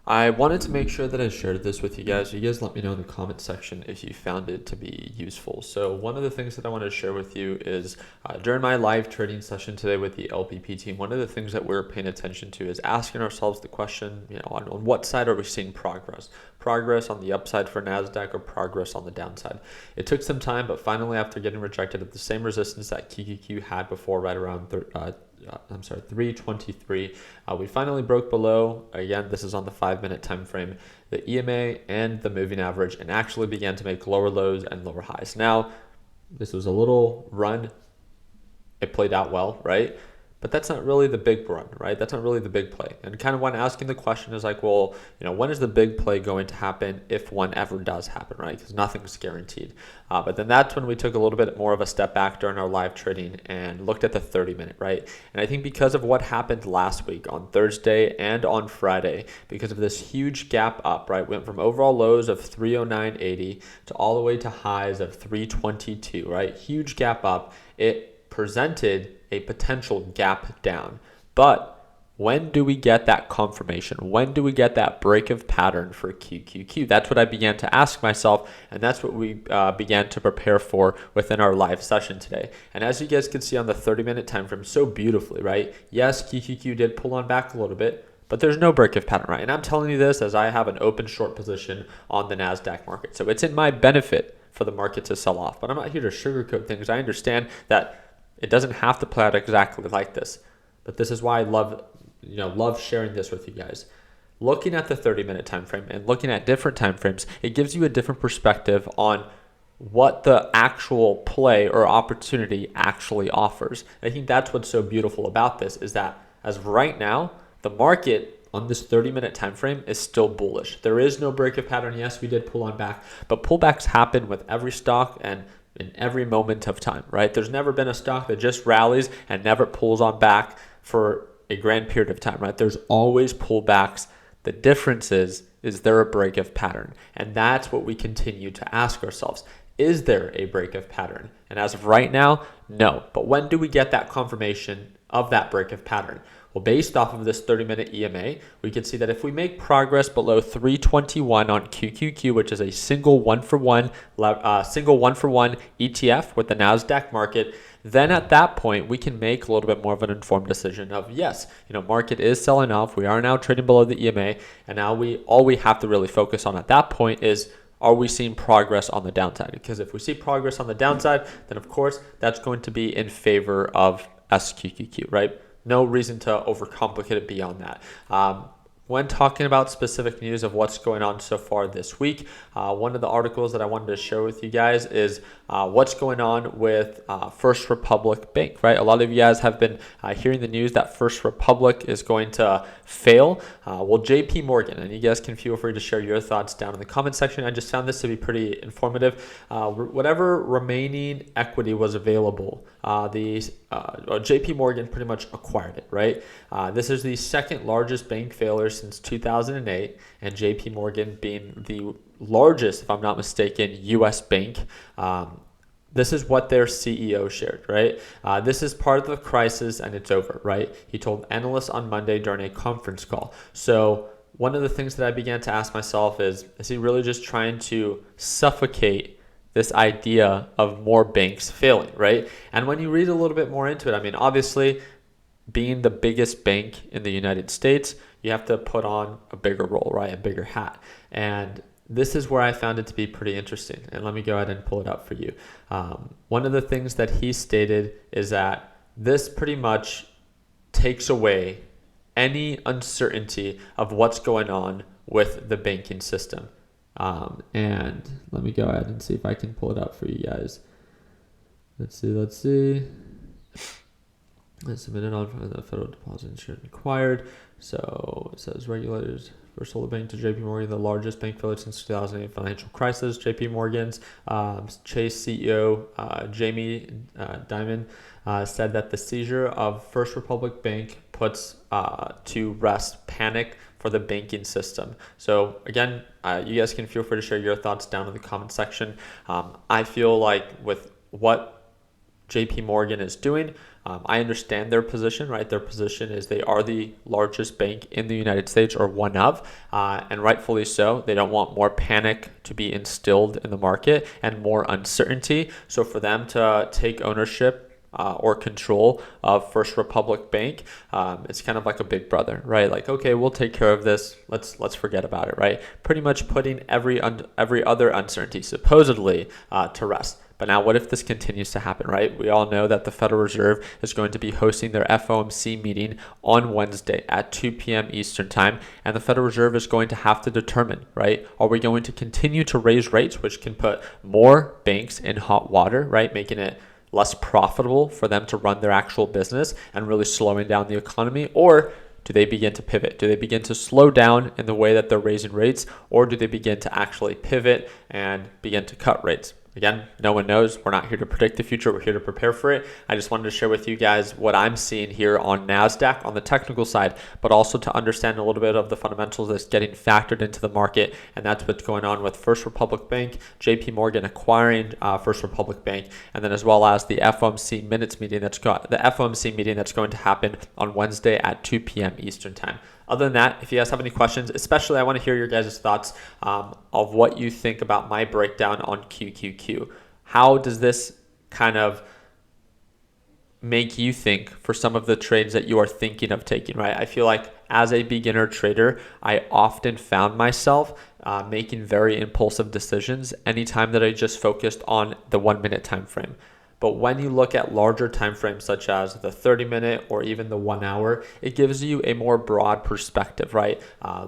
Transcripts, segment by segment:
I wanted to make sure that I shared this with you guys. You guys let me know in the comment section if you found it to be useful. So one of the things that I want to share with you is during my live trading session today with the LPP team, one of the things that we're paying attention to is asking ourselves the question, on what side are we seeing progress? Progress on the upside for NASDAQ or progress on the downside? It took some time, but finally after getting rejected at the same resistance that QQQ had before, right around 323. We finally broke below. Again, this is on the 5-minute time frame, the EMA and the moving average, and actually began to make lower lows and lower highs. Now, this was a little run. It played out well, right? But that's not really the big run, right? That's not really the big play. And kind of when asking the question is like, well, when is the big play going to happen if one ever does happen, right? Because nothing's guaranteed. But then that's when we took a little bit more of a step back during our live trading and looked at the 30-minute, right? And I think because of what happened last week on Thursday and on Friday, because of this huge gap up, right? Went from overall lows of 309.80 to all the way to highs of 322, right? Huge gap up. It presented a potential gap down. But when do we get that confirmation? When do we get that break of pattern for QQQ? That's what I began to ask myself, and that's what we began to prepare for within our live session today. And as you guys can see on the 30-minute time frame so beautifully, right? Yes, QQQ did pull on back a little bit, but there's no break of pattern, right? And I'm telling you this as I have an open short position on the NASDAQ market. So it's in my benefit for the market to sell off. But I'm not here to sugarcoat things. I understand that it doesn't have to play out exactly like this, but this is why I love sharing this with you guys. Looking at the 30-minute time frame and looking at different time frames, it gives you a different perspective on what the actual play or opportunity actually offers. And I think that's what's so beautiful about this is that as of right now, the market on this 30-minute time frame is still bullish. There is no break of pattern. Yes, we did pull on back, but pullbacks happen with every stock and in every moment of time, right? There's never been a stock that just rallies and never pulls on back for a grand period of time, right? There's always pullbacks. The difference is there a break of pattern? And that's what we continue to ask ourselves. Is there a break of pattern? And as of right now, no. But when do we get that confirmation of that break of pattern? Well, based off of this 30-minute EMA, we can see that if we make progress below 321 on QQQ, which is a single one-for-one ETF with the NASDAQ market, then at that point, we can make a little bit more of an informed decision of, yes, market is selling off. We are now trading below the EMA. And now all we have to really focus on at that point is, are we seeing progress on the downside? Because if we see progress on the downside, then of course, that's going to be in favor of SQQQ, right? No reason to overcomplicate it beyond that. When talking about specific news of what's going on so far this week, one of the articles that I wanted to share with you guys is what's going on with First Republic Bank, right? A lot of you guys have been hearing the news that First Republic is going to fail. Well, JPMorgan, and you guys can feel free to share your thoughts down in the comment section. I just found this to be pretty informative. Whatever remaining equity was available, JPMorgan pretty much acquired it, right? This is the second largest bank failure since 2008, and JPMorgan being the largest, if I'm not mistaken, U.S. bank. This is what their CEO shared, right? This is part of the crisis and it's over, right? He told analysts on Monday during a conference call. So one of the things that I began to ask myself is he really just trying to suffocate this idea of more banks failing, right? And when you read a little bit more into it, I mean, obviously, being the biggest bank in the United States, you have to put on a bigger role, right? A bigger hat. And this is where I found it to be pretty interesting. And let me go ahead and pull it up for you. One of the things that he stated is that this pretty much takes away any uncertainty of what's going on with the banking system. And let me go ahead and see if I can pull it up for you guys. Let's see. It's submitted on from the Federal Deposit Insurance required. So it says regulators first sold the bank to JPMorgan, the largest bank failure since 2008 financial crisis. JPMorgan's Chase CEO Jamie Dimon said that the seizure of First Republic Bank puts to rest panic for the banking system. So again, you guys can feel free to share your thoughts down in the comment section. I feel like with what JPMorgan is doing. I understand their position, right? Their position is they are the largest bank in the United States, or one of, and rightfully so. They don't want more panic to be instilled in the market and more uncertainty. So for them to take ownership or control of First Republic Bank, it's kind of like a big brother, right? Like, okay, we'll take care of this. Let's forget about it, right? Pretty much putting every other uncertainty supposedly to rest. But now what if this continues to happen, right? We all know that the Federal Reserve is going to be hosting their FOMC meeting on Wednesday at 2 p.m. Eastern time. And the Federal Reserve is going to have to determine, right? Are we going to continue to raise rates, which can put more banks in hot water, right? Making it less profitable for them to run their actual business and really slowing down the economy? Or do they begin to pivot? Do they begin to slow down in the way that they're raising rates? Or do they begin to actually pivot and begin to cut rates? Again, no one knows. We're not here to predict the future. We're here to prepare for it. I just wanted to share with you guys what I'm seeing here on NASDAQ on the technical side, but also to understand a little bit of the fundamentals that's getting factored into the market. And that's what's going on with First Republic Bank, JPMorgan acquiring First Republic Bank, and then as well as the FOMC meeting that's going to happen on Wednesday at 2 p.m. Eastern time. Other than that, if you guys have any questions, especially I want to hear your guys' thoughts of what you think about my breakdown on QQQ. How does this kind of make you think for some of the trades that you are thinking of taking, right? I feel like as a beginner trader, I often found myself making very impulsive decisions anytime that I just focused on the 1 minute time frame. But when you look at larger time frames such as the 30-minute or even the 1 hour, it gives you a more broad perspective, right?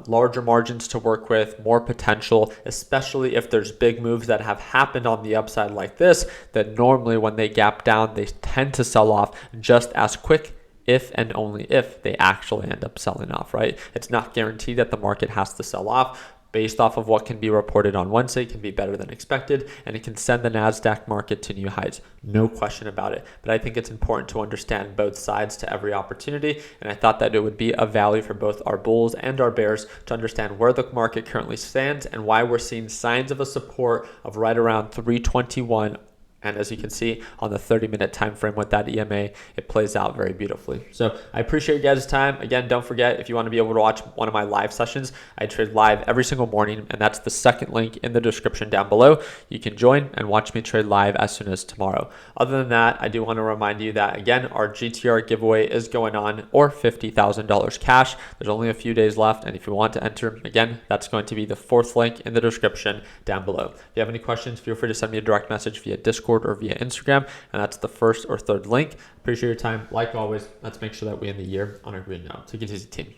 Larger margins to work with, more potential, especially if there's big moves that have happened on the upside like this, that normally when they gap down, they tend to sell off just as quick if and only if they actually end up selling off, right? It's not guaranteed that the market has to sell off. Based off of what can be reported on Wednesday, can be better than expected, and it can send the NASDAQ market to new highs. No question about it. But I think it's important to understand both sides to every opportunity, and I thought that it would be of value for both our bulls and our bears to understand where the market currently stands and why we're seeing signs of a support of right around 321. And as you can see on the 30-minute time frame with that EMA, it plays out very beautifully. So I appreciate you guys' time. Again, don't forget, if you want to be able to watch one of my live sessions, I trade live every single morning, and that's the second link in the description down below. You can join and watch me trade live as soon as tomorrow. Other than that, I do want to remind you that, again, our GTR giveaway is going on, or $50,000 cash. There's only a few days left, and if you want to enter, again, that's going to be the fourth link in the description down below. If you have any questions, feel free to send me a direct message via Discord or via Instagram, and that's the first or third link. Appreciate your time. Like always, let's make sure that we end the year on a green note. Take it easy, team.